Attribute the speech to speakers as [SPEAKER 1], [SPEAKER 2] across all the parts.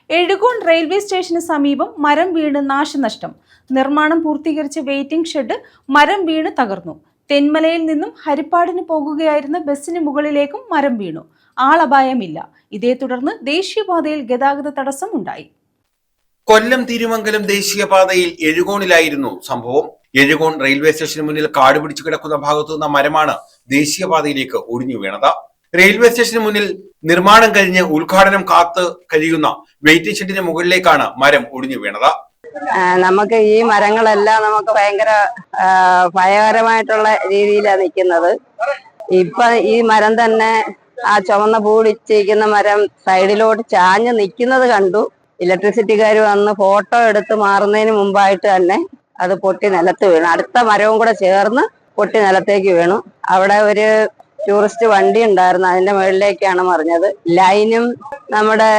[SPEAKER 1] Ezhukone railway സ്റ്റേഷന് സമീപം മരം വീണ് നാശനഷ്ടം. നിർമ്മാണം പൂർത്തീകരിച്ച വെയിറ്റിംഗ് ഷെഡ് മരം വീണ് തകർന്നു. തെന്മലയിൽ നിന്നും ഹരിപ്പാടിന് പോകുകയായിരുന്ന ബസിന് മുകളിലേക്കും മരം വീണു. ആളപായമില്ല. ഇതേ തുടർന്ന് ദേശീയപാതയിൽ ഗതാഗത തടസ്സം ഉണ്ടായി.
[SPEAKER 2] കൊല്ലം തിരുമംഗലം ദേശീയപാതയിൽ എഴുകോണിലായിരുന്നു സംഭവം. എഴുകോൺ റെയിൽവേ സ്റ്റേഷന് മുന്നിൽ കാട് പിടിച്ചു കിടക്കുന്ന ഭാഗത്തു നിന്ന മരമാണ് ദേശീയപാതയിലേക്ക് ഒടിഞ്ഞു വീണത്. റെയിൽവേ സ്റ്റേഷന് മുന്നിൽ നിർമ്മാണം കഴിഞ്ഞ് ഉദ്ഘാടനം കാത്ത് കഴിയുന്ന വെയിറ്റിംഗ് ഷെഡിന് മുകളിലേക്കാണ് മരം ഒടിഞ്ഞു വീണത്.
[SPEAKER 3] നമുക്ക് ഈ മരങ്ങളെല്ലാം നമുക്ക് ഭയങ്കര ഭയകരമായിട്ടുള്ള രീതിയിലാണ് നിൽക്കുന്നത്. ഇപ്പൊ ഈ മരം തന്നെ ആ ചുവന്ന പൂടിച്ചിരിക്കുന്ന മരം സൈഡിലോട്ട് ചാഞ്ഞ് നിൽക്കുന്നത് കണ്ടു. ഇലക്ട്രിസിറ്റിക്കാർ വന്ന് ഫോട്ടോ എടുത്ത് മാറുന്നതിന് മുമ്പായിട്ട് തന്നെ അത് പൊട്ടി നിലത്ത് വീണു. അടുത്ത മരവും കൂടെ ചേർന്ന് പൊട്ടി നിലത്തേക്ക് വീണു. അവിടെ ഒരു ടൂറിസ്റ്റ് വണ്ടി ഉണ്ടായിരുന്നു, അതിന്റെ മുകളിലേക്കാണ് മറിഞ്ഞത്. ലൈനും നമ്മുടെ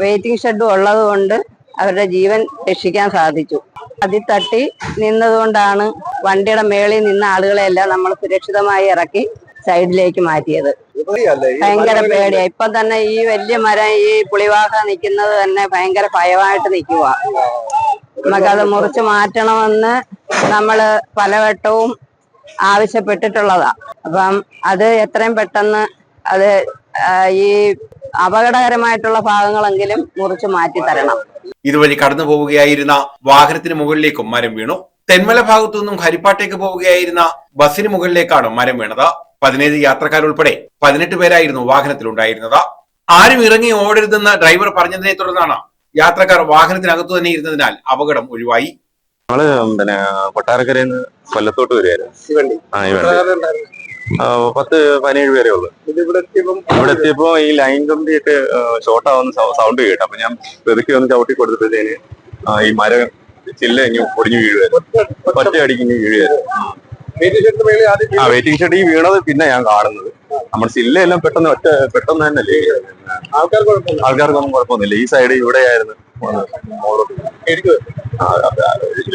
[SPEAKER 3] വെയിറ്റിംഗ് ഷെഡും ഉള്ളത് കൊണ്ട് അവരുടെ ജീവൻ രക്ഷിക്കാൻ സാധിച്ചു. അതിൽ തട്ടി നിന്നതുകൊണ്ടാണ് വണ്ടിയുടെ മേളിൽ നിന്ന ആളുകളെല്ലാം നമ്മൾ സുരക്ഷിതമായി ഇറക്കി സൈഡിലേക്ക് മാറ്റിയത്. ഭയങ്കര പേടിയാ. ഇപ്പൊ തന്നെ ഈ വലിയ മരം ഈ പുളിവാഹ നിൽക്കുന്നത് തന്നെ ഭയങ്കര ഭയമായിട്ട് നിൽക്കുക. നമുക്കത് മുറിച്ച് മാറ്റണമെന്ന് നമ്മള് പലവട്ടവും ആവശ്യപ്പെട്ടിട്ടുള്ളതാ. അപ്പം അത് എത്രയും പെട്ടെന്ന് അത് ഈ അപകടകരമായിട്ടുള്ള ഭാഗങ്ങളെങ്കിലും മുറിച്ച് മാറ്റി തരണം.
[SPEAKER 2] ഇതുവഴി കടന്നു പോവുകയായിരുന്ന വാഹനത്തിന് മുകളിലേക്കും മരം വീണു. തെന്മല ഭാഗത്തു നിന്നും ഹരിപ്പാട്ടേക്ക് പോവുകയായിരുന്ന ബസിന് മുകളിലേക്കാണ് മരം വീണത്. 17 യാത്രക്കാരുൾപ്പെടെ 18 പേരായിരുന്നു വാഹനത്തിലുണ്ടായിരുന്നത്. ആരും ഇറങ്ങി ഓടരുതെന്ന് ഡ്രൈവർ പറഞ്ഞതിനെ തുടർന്നാണ് യാത്രക്കാർ വാഹനത്തിനകത്തു തന്നെ ഇരുന്നതിനാൽ അപകടം ഒഴിവായി.
[SPEAKER 4] നമ്മള് കൊട്ടാരക്കരയിൽ നിന്ന് കൊല്ലത്തോട്ട് വരികയായിരുന്നു. 10-17 പേരേ ഉള്ളു. ഇവിടെ എത്തിയപ്പോ ഈ ലൈൻ കമ്പിയൊക്കെ ഷോർട്ട് ആവുന്ന സൗണ്ട് കേട്ടു. അപ്പൊ ഞാൻ പെറുക്കി ഒന്ന് ചവിട്ടി കൊടുത്തപ്പോഴത്തേന് ഈ മരം ചില്ല ഇനി പൊടിഞ്ഞു വീഴുമായിരുന്നു. ഒറ്റ അടിക്ക് ഇനി വീഴുമായിരുന്നു. വെയിറ്റിംഗ് ഷെഡ് ഈ വീണത് പിന്നെ ഞാൻ കാണുന്നത്. നമ്മുടെ ചില്ലയെല്ലാം പെട്ടെന്ന് തന്നെയല്ലേ. ആൾക്കാർക്കൊന്നും കുഴപ്പമൊന്നുമില്ല. ഈ സൈഡ് ഇവിടെ ആയിരുന്നു.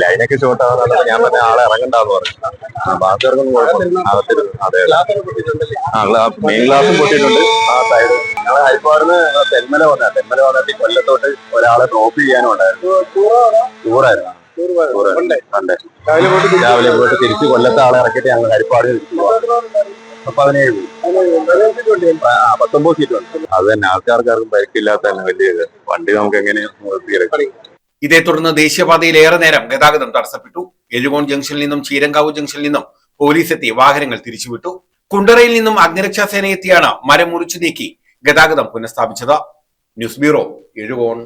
[SPEAKER 4] ലൈനൊക്കെ ഷോർട്ട് ആവുന്ന ഞാൻ പറഞ്ഞ ആളെ ഇറങ്ങണ്ടെന്ന് പറഞ്ഞു. ബാക്കിയവർക്കൊന്നും കുഴപ്പമില്ല. മെയിൻ ഗ്ലാസും പൊട്ടിയിട്ടുണ്ട്. ആ സൈഡ് ഞങ്ങൾ ഹരിപ്പാടിന് തെന്മല വന്നിട്ട് കൊല്ലത്തോട്ട് ഒരാളെ ഡ്രോപ്പ് ചെയ്യാനും ഉണ്ടായിരുന്നു. ടൂറായിരുന്നു. രാവിലെ പോയിട്ട് തിരിച്ച് കൊല്ലത്തെ ആളെ ഇറക്കിയിട്ട് ഞങ്ങൾ ഹരിപ്പാട് തിരിച്ചു പോകാം. 19 സീറ്റ് ഉണ്ട്. അത് തന്നെ ആൾക്കാർക്കാർക്കും പരിക്കില്ലാത്ത തന്നെ വലിയ വണ്ടി നമുക്ക് എങ്ങനെയാണ്.
[SPEAKER 2] ഇതേ തുടർന്ന് ദേശീയപാതയിൽ ഏറെ നേരം ഗതാഗതം തടസ്സപ്പെട്ടു. എഴുകോൺ ജംഗ്ഷനിൽ നിന്നും ചീരങ്കാവ് ജംഗ്ഷനിൽ നിന്നും പോലീസ് എത്തി വാഹനങ്ങൾ തിരിച്ചുവിട്ടു. കുണ്ടറയിൽ നിന്നും അഗ്നിരക്ഷാ സേന എത്തിയാണ് മരം മുറിച്ചു നീക്കി ഗതാഗതം പുനഃസ്ഥാപിച്ചത്. News bureau, Ezhukone.